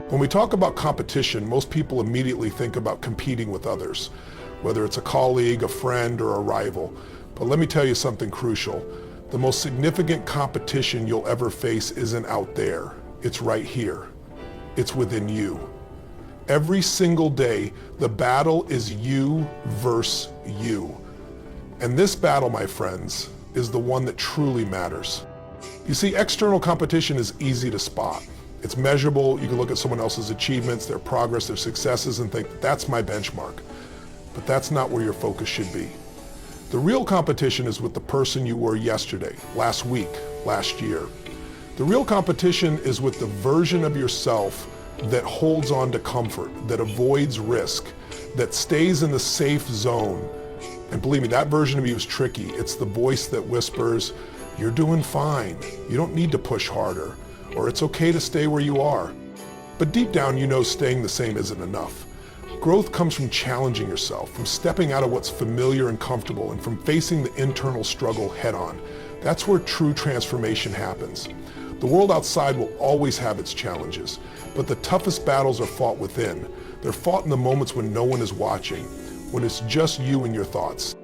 When we talk about competition, most people immediately think about competing with others, whether it's a colleague, a friend, or a rival. But let me tell you something crucial. The most significant competition you'll ever face isn't out there. It's right here. It's within you. Every single day, the battle is you versus you. And this battle, my friends, is the one that truly matters. You see, external competition is easy to spot. It's measurable. You can look at someone else's achievements, their progress, their successes, and think, that's my benchmark. But that's not where your focus should be. The real competition is with the person you were yesterday, last week, last year. The real competition is with the version of yourself that holds on to comfort, that avoids risk, that stays in the safe zone. And believe me, that version of you is tricky. It's the voice that whispers, you're doing fine. You don't need to push harder. Or it's okay to stay where you are. But deep down, you know staying the same isn't enough. Growth comes from challenging yourself, from stepping out of what's familiar and comfortable, and from facing the internal struggle head on. That's where true transformation happens. The world outside will always have its challenges, but the toughest battles are fought within. They're fought in the moments when no one is watching, when it's just you and your thoughts.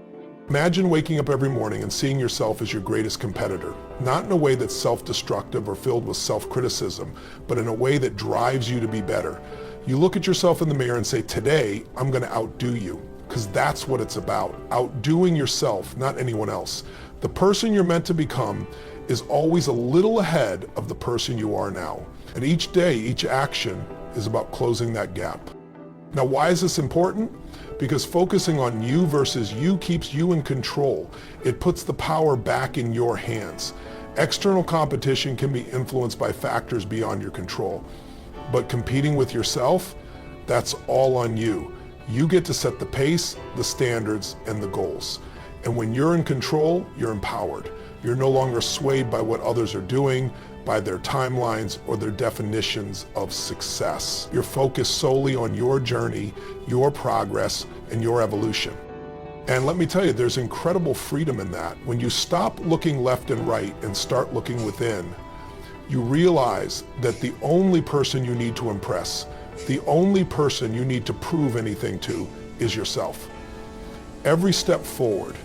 Imagine waking up every morning and seeing yourself as your greatest competitor, not in a way that's self-destructive or filled with self-criticism, but in a way that drives you to be better. You look at yourself in the mirror and say, today, I'm going to outdo you, because that's what it's about, outdoing yourself, not anyone else. The person you're meant to become is always a little ahead of the person you are now. And each day, each action is about closing that gap. Now, why is this important? Because focusing on you versus you keeps you in control. It puts the power back in your hands. External competition can be influenced by factors beyond your control. But competing with yourself, that's all on you. You get to set the pace, the standards, and the goals. And when you're in control, you're empowered. You're no longer swayed by what others are doing, by their timelines, or their definitions of success. You're focused solely on your journey, your progress, and your evolution. And let me tell you, there's incredible freedom in that. When you stop looking left and right and start looking within, you realize that the only person you need to impress, the only person you need to prove anything to, is yourself. Every step forward,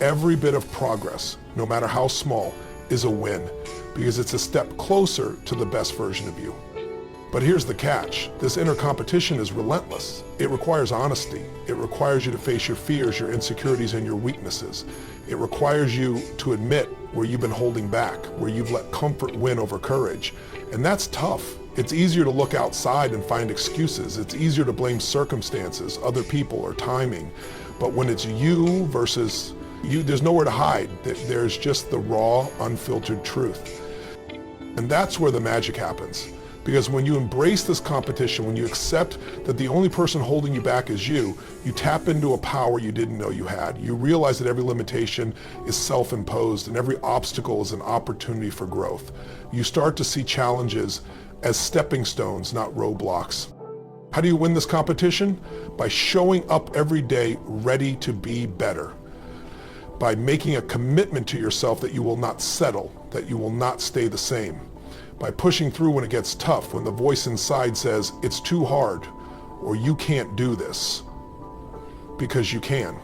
every bit of progress, no matter how small, is a win, because it's a step closer to the best version of you. But here's the catch. This inner competition is relentless. It requires honesty. It requires you to face your fears, your insecurities, and your weaknesses. It requires you to admit where you've been holding back, where you've let comfort win over courage. And that's tough. It's easier to look outside and find excuses. It's easier to blame circumstances, other people, or timing. But when it's you versus you, there's nowhere to hide. There's just the raw, unfiltered truth. And that's where the magic happens. Because when you embrace this competition, when you accept that the only person holding you back is you tap into a power you didn't know you had. You realize that every limitation is self-imposed and every obstacle is an opportunity for growth. You start to see challenges as stepping stones, not roadblocks. How do you win this competition? By showing up every day ready to be better. By making a commitment to yourself that you will not settle, that you will not stay the same. By pushing through when it gets tough, when the voice inside says, it's too hard, or you can't do this. Because you can,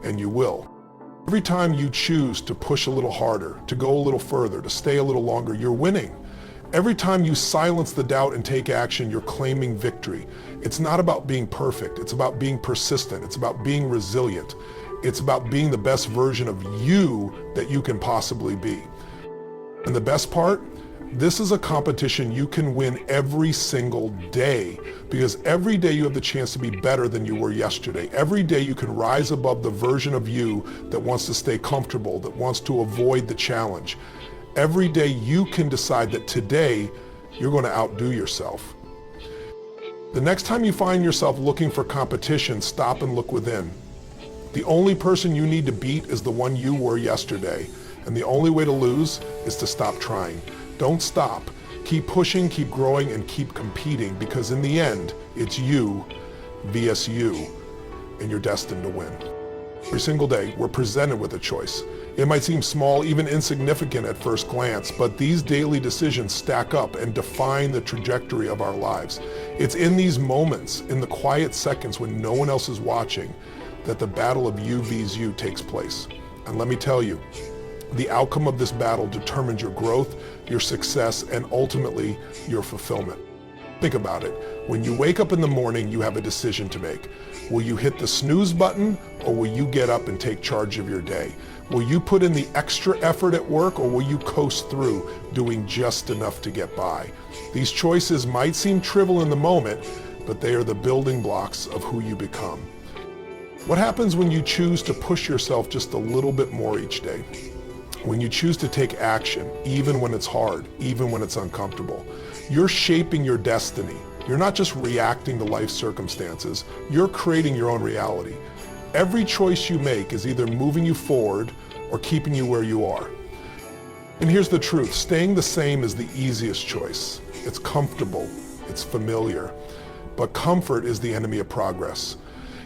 and you will. Every time you choose to push a little harder, to go a little further, to stay a little longer, you're winning. Every time you silence the doubt and take action, you're claiming victory. It's not about being perfect. It's about being persistent. It's about being resilient. It's about being the best version of you that you can possibly be. And the best part? This is a competition you can win every single day, because every day you have the chance to be better than you were yesterday. Every day you can rise above the version of you that wants to stay comfortable, that wants to avoid the challenge. Every day you can decide that today you're going to outdo yourself. The next time you find yourself looking for competition, stop and look within. The only person you need to beat is the one you were yesterday, and the only way to lose is to stop trying. Don't stop. Keep pushing, keep growing, and keep competing, because in the end, it's you vs you, and you're destined to win. Every single day, we're presented with a choice. It might seem small, even insignificant at first glance, but these daily decisions stack up and define the trajectory of our lives. It's in these moments, in the quiet seconds when no one else is watching, that the battle of you vs you takes place. And let me tell you, the outcome of this battle determines your growth, your success, and ultimately your fulfillment. Think about it. When you wake up in the morning, you have a decision to make. Will you hit the snooze button, or will you get up and take charge of your day? Will you put in the extra effort at work, or will you coast through doing just enough to get by? These choices might seem trivial in the moment, but they are the building blocks of who you become. What happens when you choose to push yourself just a little bit more each day? When you choose to take action, even when it's hard, even when it's uncomfortable, you're shaping your destiny. You're not just reacting to life circumstances, you're creating your own reality. Every choice you make is either moving you forward or keeping you where you are. And here's the truth, staying the same is the easiest choice. It's comfortable, it's familiar, but comfort is the enemy of progress.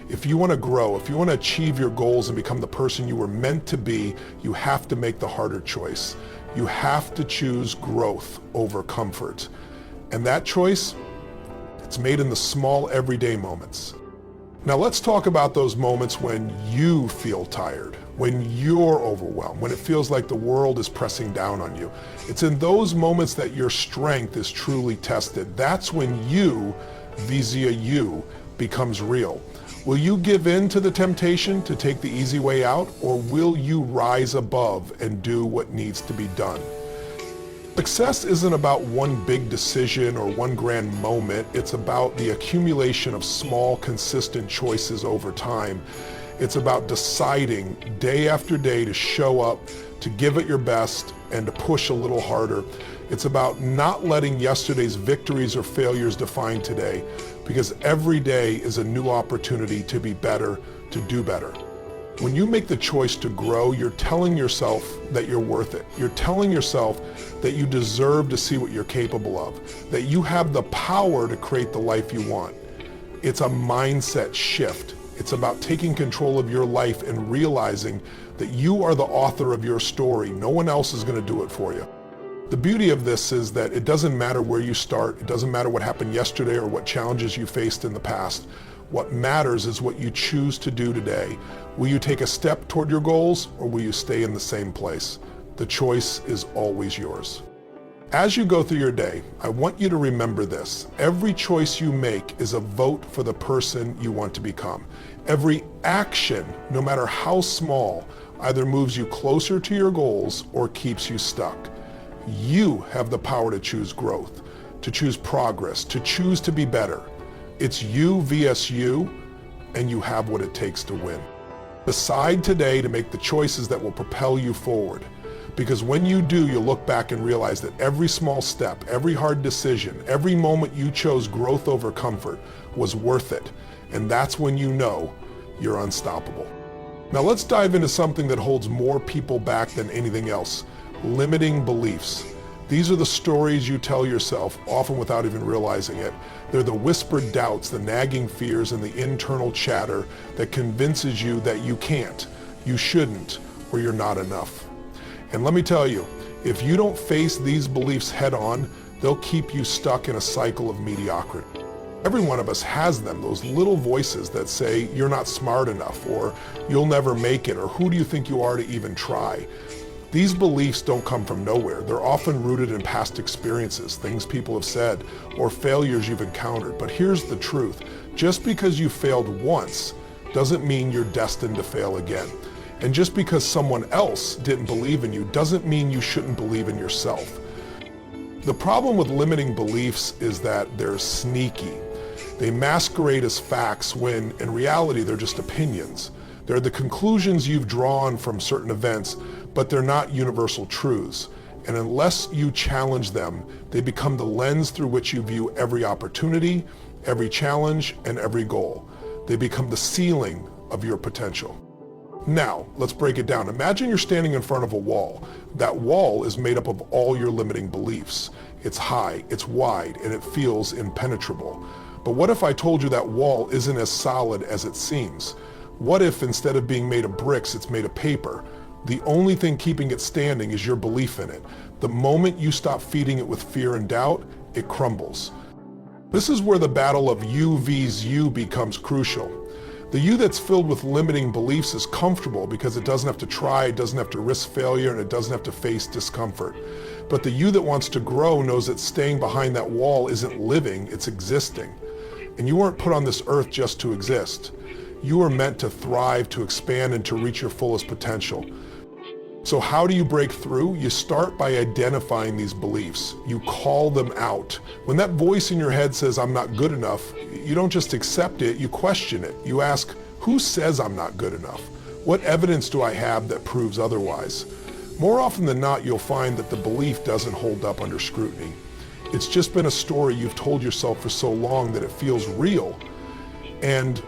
If you want to grow, if you want to achieve your goals and become the person you were meant to be, you have to make the harder choice. You have to choose growth over comfort. And that choice, it's made in the small everyday moments. Now let's talk about those moments when you feel tired, when you're overwhelmed, when it feels like the world is pressing down on you. It's in those moments that your strength is truly tested. That's when you, vis-a-vis you, becomes real. Will you give in to the temptation to take the easy way out, or will you rise above and do what needs to be done? Success isn't about one big decision or one grand moment. It's about the accumulation of small, consistent choices over time. It's about deciding day after day to show up, to give it your best, and to push a little harder. It's about not letting yesterday's victories or failures define today, because every day is a new opportunity to be better, to do better. When you make the choice to grow, you're telling yourself that you're worth it. You're telling yourself that you deserve to see what you're capable of, that you have the power to create the life you want. It's a mindset shift. It's about taking control of your life and realizing that you are the author of your story. No one else is going to do it for you. The beauty of this is that it doesn't matter where you start. It doesn't matter what happened yesterday or what challenges you faced in the past. What matters is what you choose to do today. Will you take a step toward your goals, or will you stay in the same place? The choice is always yours. As you go through your day, I want you to remember this. Every choice you make is a vote for the person you want to become. Every action, no matter how small, either moves you closer to your goals or keeps you stuck. You have the power to choose growth, to choose progress, to choose to be better. It's you vs you, and you have what it takes to win. Decide today to make the choices that will propel you forward. Because when you do, you'll look back and realize that every small step, every hard decision, every moment you chose growth over comfort was worth it. And that's when you know you're unstoppable. Now let's dive into something that holds more people back than anything else: limiting beliefs. These are the stories you tell yourself, often without even realizing it. They're the whispered doubts, the nagging fears, and the internal chatter that convinces you that you can't, you shouldn't, or you're not enough. And let me tell you, if you don't face these beliefs head on, they'll keep you stuck in a cycle of mediocrity. Every one of us has them, those little voices that say you're not smart enough, or you'll never make it, or who do you think you are to even try? These beliefs don't come from nowhere. They're often rooted in past experiences, things people have said, or failures you've encountered. But here's the truth. Just because you failed once doesn't mean you're destined to fail again. And just because someone else didn't believe in you doesn't mean you shouldn't believe in yourself. The problem with limiting beliefs is that they're sneaky. They masquerade as facts when, in reality, they're just opinions. They're the conclusions you've drawn from certain events, but they're not universal truths. And unless you challenge them, they become the lens through which you view every opportunity, every challenge, and every goal. They become the ceiling of your potential. Now, let's break it down. Imagine you're standing in front of a wall. That wall is made up of all your limiting beliefs. It's high, it's wide, and it feels impenetrable. But what if I told you that wall isn't as solid as it seems? What if instead of being made of bricks, it's made of paper? The only thing keeping it standing is your belief in it. The moment you stop feeding it with fear and doubt, it crumbles. This is where the battle of you vs you becomes crucial. The you that's filled with limiting beliefs is comfortable because it doesn't have to try, it doesn't have to risk failure, and it doesn't have to face discomfort. But the you that wants to grow knows that staying behind that wall isn't living, it's existing. And you weren't put on this earth just to exist. You are meant to thrive, to expand, and to reach your fullest potential. So how do you break through? You start by identifying these beliefs. You call them out. When that voice in your head says, I'm not good enough, you don't just accept it, you question it. You ask, who says I'm not good enough? What evidence do I have that proves otherwise? More often than not, you'll find that the belief doesn't hold up under scrutiny. It's just been a story you've told yourself for so long that it feels real. And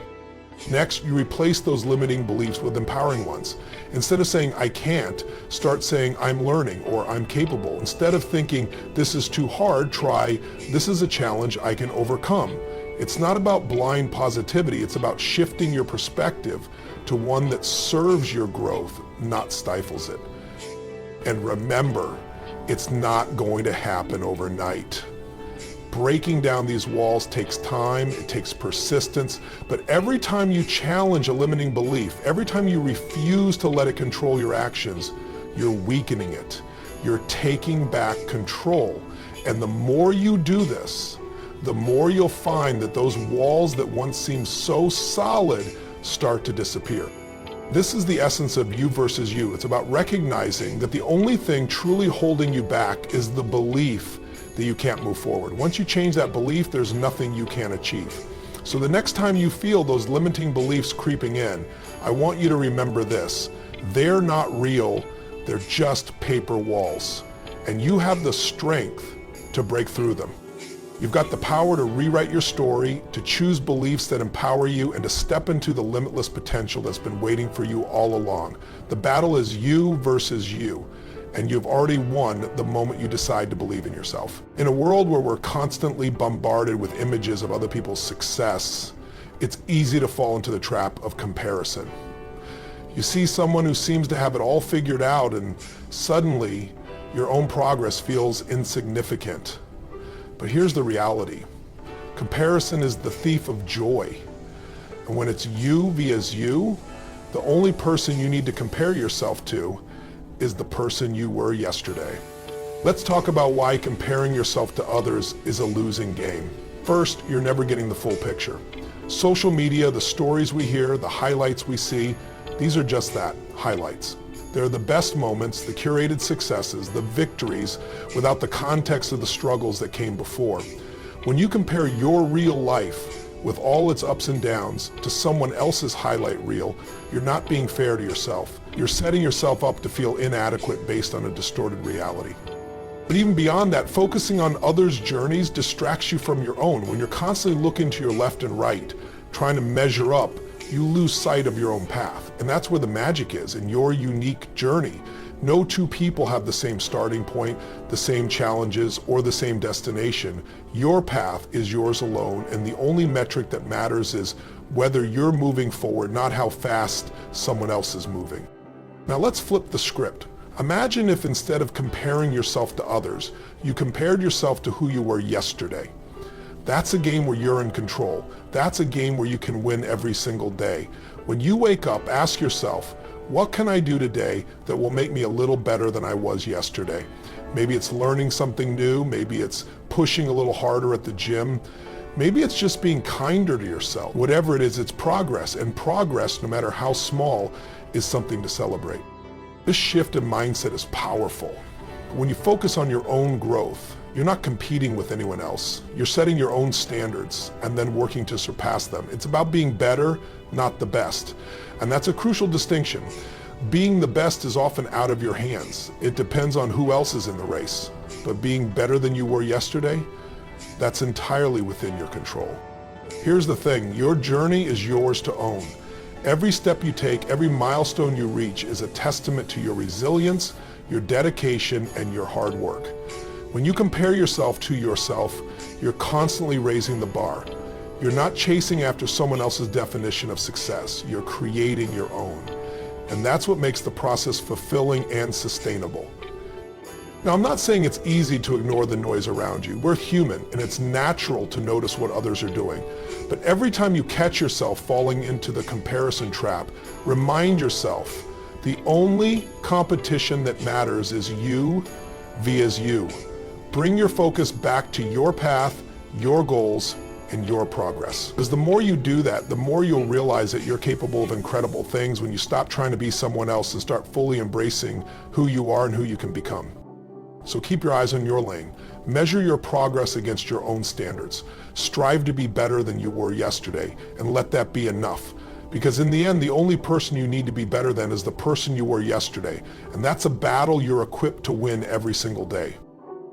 next, you replace those limiting beliefs with empowering ones. Instead of saying, I can't, start saying, I'm learning or I'm capable. Instead of thinking, this is too hard, try, this is a challenge I can overcome. It's not about blind positivity, it's about shifting your perspective to one that serves your growth, not stifles it. And remember, it's not going to happen overnight. Breaking down these walls takes time, it takes persistence, but every time you challenge a limiting belief, every time you refuse to let it control your actions, you're weakening it. You're taking back control. And the more you do this, the more you'll find that those walls that once seemed so solid start to disappear. This is the essence of you versus you. It's about recognizing that the only thing truly holding you back is the belief that you can't move forward. Once you change that belief, there's nothing you can't achieve. So the next time you feel those limiting beliefs creeping in, I want you to remember this. They're not real, they're just paper walls. And you have the strength to break through them. You've got the power to rewrite your story, to choose beliefs that empower you, and to step into the limitless potential that's been waiting for you all along. The battle is you versus you. And you've already won the moment you decide to believe in yourself. In a world where we're constantly bombarded with images of other people's success, it's easy to fall into the trap of comparison. You see someone who seems to have it all figured out, and suddenly your own progress feels insignificant. But here's the reality. Comparison is the thief of joy. And when it's you vs you, the only person you need to compare yourself to is the person you were yesterday. Let's talk about why comparing yourself to others is a losing game. First, you're never getting the full picture. Social media, the stories we hear, the highlights we see, these are just that, highlights. They're the best moments, the curated successes, the victories, without the context of the struggles that came before. When you compare your real life with all its ups and downs to someone else's highlight reel, you're not being fair to yourself. You're setting yourself up to feel inadequate based on a distorted reality. But even beyond that, focusing on others' journeys distracts you from your own. When you're constantly looking to your left and right, trying to measure up, you lose sight of your own path. And that's where the magic is, in your unique journey. No two people have the same starting point, the same challenges, or the same destination. Your path is yours alone, and the only metric that matters is whether you're moving forward, not how fast someone else is moving. Now let's flip the script. Imagine if instead of comparing yourself to others, you compared yourself to who you were yesterday. That's a game where you're in control. That's a game where you can win every single day. When you wake up, ask yourself, what can I do today that will make me a little better than I was yesterday? Maybe it's learning something new. Maybe it's pushing a little harder at the gym. Maybe it's just being kinder to yourself. Whatever it is, it's progress. And progress, no matter how small, is something to celebrate. This shift in mindset is powerful. When you focus on your own growth, you're not competing with anyone else. You're setting your own standards and then working to surpass them. It's about being better, not the best. And that's a crucial distinction. Being the best is often out of your hands. It depends on who else is in the race. But being better than you were yesterday, that's entirely within your control. Here's the thing, your journey is yours to own. Every step you take, every milestone you reach is a testament to your resilience, your dedication, and your hard work. When you compare yourself to yourself, you're constantly raising the bar. You're not chasing after someone else's definition of success. You're creating your own. And that's what makes the process fulfilling and sustainable. Now, I'm not saying it's easy to ignore the noise around you. We're human, and it's natural to notice what others are doing. But every time you catch yourself falling into the comparison trap, remind yourself, the only competition that matters is you via you. Bring your focus back to your path, your goals, and your progress. Because the more you do that, the more you'll realize that you're capable of incredible things when you stop trying to be someone else and start fully embracing who you are and who you can become. So keep your eyes on your lane. Measure your progress against your own standards. Strive to be better than you were yesterday, and let that be enough. Because in the end, the only person you need to be better than is the person you were yesterday. And that's a battle you're equipped to win every single day.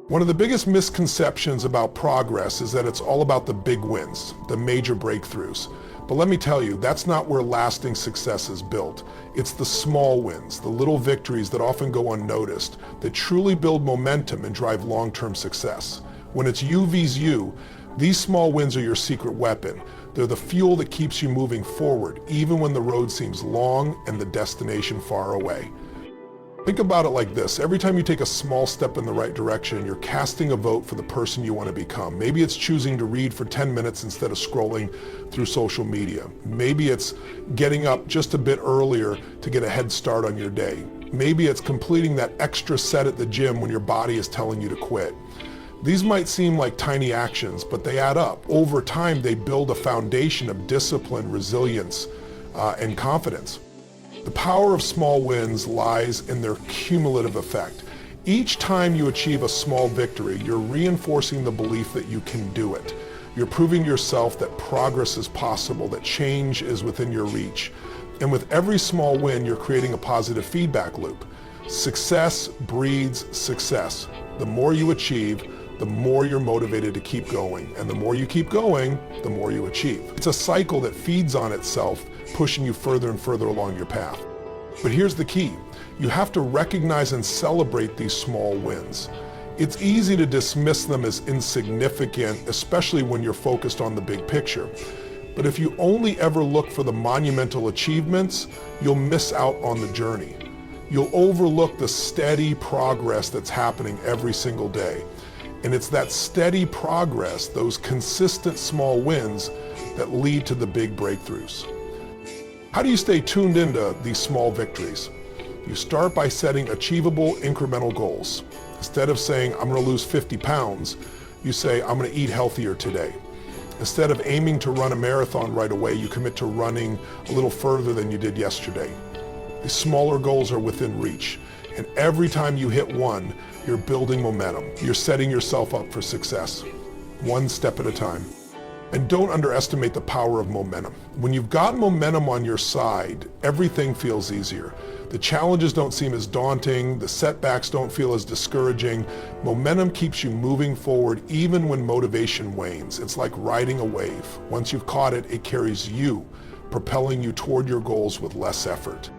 One of the biggest misconceptions about progress is that it's all about the big wins, the major breakthroughs. But let me tell you, that's not where lasting success is built. It's the small wins, the little victories that often go unnoticed, that truly build momentum and drive long-term success. When it's you vs you, these small wins are your secret weapon. They're the fuel that keeps you moving forward, even when the road seems long and the destination far away. Think about it like this. Every time you take a small step in the right direction, you're casting a vote for the person you want to become. Maybe it's choosing to read for 10 minutes instead of scrolling through social media. Maybe it's getting up just a bit earlier to get a head start on your day. Maybe it's completing that extra set at the gym when your body is telling you to quit. These might seem like tiny actions, but they add up. Over time, they build a foundation of discipline, resilience, and confidence. The power of small wins lies in their cumulative effect. Each time you achieve a small victory, you're reinforcing the belief that you can do it. You're proving to yourself that progress is possible, that change is within your reach. And with every small win, you're creating a positive feedback loop. Success breeds success. The more you achieve, the more you're motivated to keep going. And the more you keep going, the more you achieve. It's a cycle that feeds on itself, pushing you further and further along your path. But here's the key. You have to recognize and celebrate these small wins. It's easy to dismiss them as insignificant, especially when you're focused on the big picture. But if you only ever look for the monumental achievements, you'll miss out on the journey. You'll overlook the steady progress that's happening every single day. And it's that steady progress, those consistent small wins, that lead to the big breakthroughs. How do you stay tuned into these small victories? You start by setting achievable incremental goals. Instead of saying, I'm going to lose 50 pounds, you say, I'm going to eat healthier today. Instead of aiming to run a marathon right away, you commit to running a little further than you did yesterday. These smaller goals are within reach. And every time you hit one, you're building momentum. You're setting yourself up for success, one step at a time. And don't underestimate the power of momentum. When you've got momentum on your side, everything feels easier. The challenges don't seem as daunting, the setbacks don't feel as discouraging. Momentum keeps you moving forward even when motivation wanes. It's like riding a wave. Once you've caught it, it carries you, propelling you toward your goals with less effort.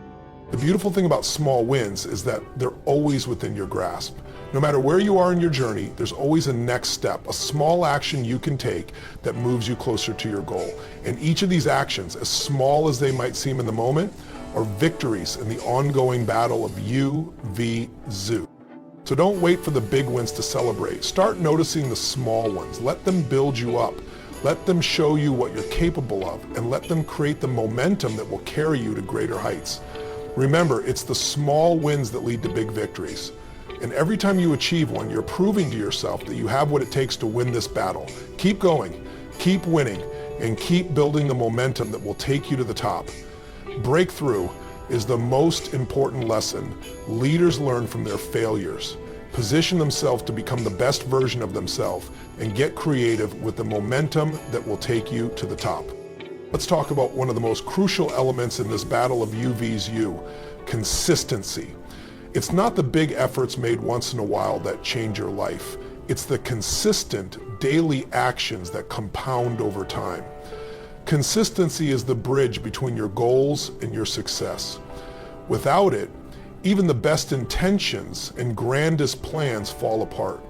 The beautiful thing about small wins is that they're always within your grasp. No matter where you are in your journey, there's always a next step, a small action you can take that moves you closer to your goal. And each of these actions, as small as they might seem in the moment, are victories in the ongoing battle of you v zoo. So don't wait for the big wins to celebrate. Start noticing the small ones. Let them build you up. Let them show you what you're capable of, and let them create the momentum that will carry you to greater heights. Remember, it's the small wins that lead to big victories. And every time you achieve one, you're proving to yourself that you have what it takes to win this battle. Keep going, keep winning, and keep building the momentum that will take you to the top. Breakthrough is the most important lesson leaders learn from their failures. Position themselves to become the best version of themselves and get creative with the momentum that will take you to the top. Let's talk about one of the most crucial elements in this battle of you vs you, consistency. It's not the big efforts made once in a while that change your life. It's the consistent daily actions that compound over time. Consistency is the bridge between your goals and your success. Without it, even the best intentions and grandest plans fall apart.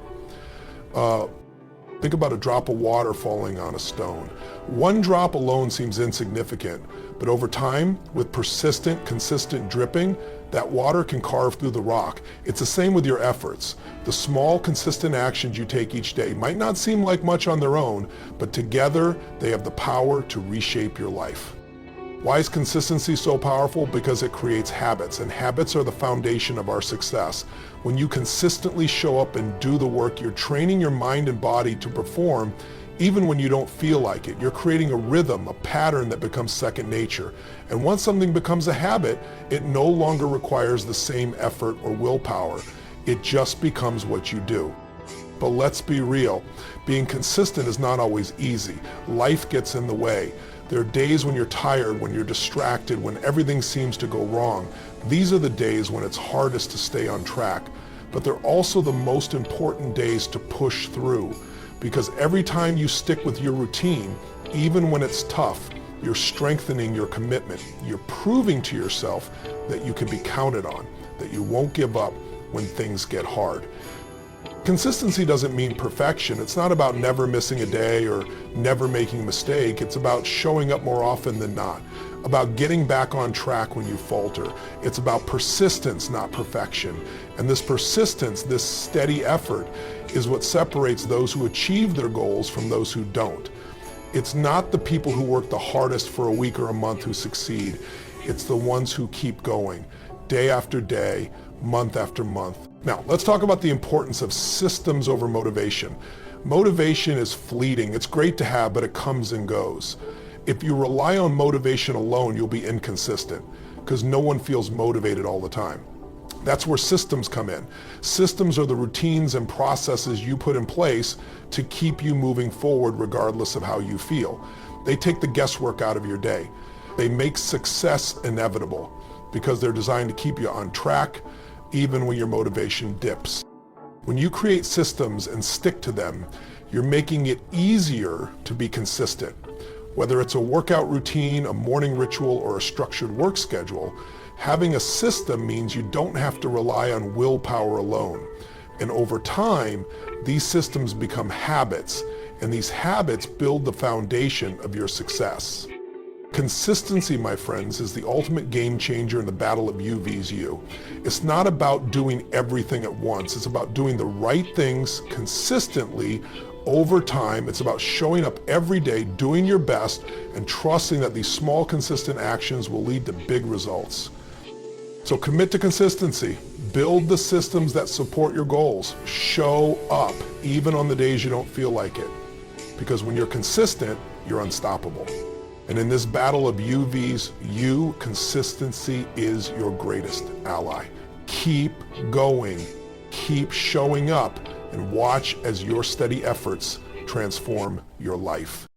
Think about a drop of water falling on a stone. One drop alone seems insignificant, but over time, with persistent, consistent dripping, that water can carve through the rock. It's the same with your efforts. The small, consistent actions you take each day might not seem like much on their own, but together they have the power to reshape your life. Why is consistency so powerful? Because it creates habits, and habits are the foundation of our success. When you consistently show up and do the work, you're training your mind and body to perform even when you don't feel like it. You're creating a rhythm, a pattern that becomes second nature. And once something becomes a habit, it no longer requires the same effort or willpower. It just becomes what you do. But let's be real, being consistent is not always easy. Life gets in the way. There are days when you're tired, when you're distracted, when everything seems to go wrong. These are the days when it's hardest to stay on track. But they're also the most important days to push through. Because every time you stick with your routine, even when it's tough, you're strengthening your commitment. You're proving to yourself that you can be counted on, that you won't give up when things get hard. Consistency doesn't mean perfection. It's not about never missing a day or never making a mistake. It's about showing up more often than not, about getting back on track when you falter. It's about persistence, not perfection. And this persistence, this steady effort, is what separates those who achieve their goals from those who don't. It's not the people who work the hardest for a week or a month who succeed. It's the ones who keep going, day after day, month after month. Now, let's talk about the importance of systems over motivation. Motivation is fleeting. It's great to have, but it comes and goes. If you rely on motivation alone, you'll be inconsistent because no one feels motivated all the time. That's where systems come in. Systems are the routines and processes you put in place to keep you moving forward regardless of how you feel. They take the guesswork out of your day. They make success inevitable because they're designed to keep you on track even when your motivation dips. When you create systems and stick to them, you're making it easier to be consistent. Whether it's a workout routine, a morning ritual, or a structured work schedule, having a system means you don't have to rely on willpower alone. And over time, these systems become habits, and these habits build the foundation of your success. Consistency, my friends, is the ultimate game changer in the battle of you vs you. It's not about doing everything at once. It's about doing the right things consistently over time. It's about showing up every day, doing your best, and trusting that these small, consistent actions will lead to big results. So commit to consistency. Build the systems that support your goals. Show up, even on the days you don't feel like it. Because when you're consistent, you're unstoppable. And in this battle of you vs you, consistency is your greatest ally. Keep going, keep showing up, and watch as your steady efforts transform your life.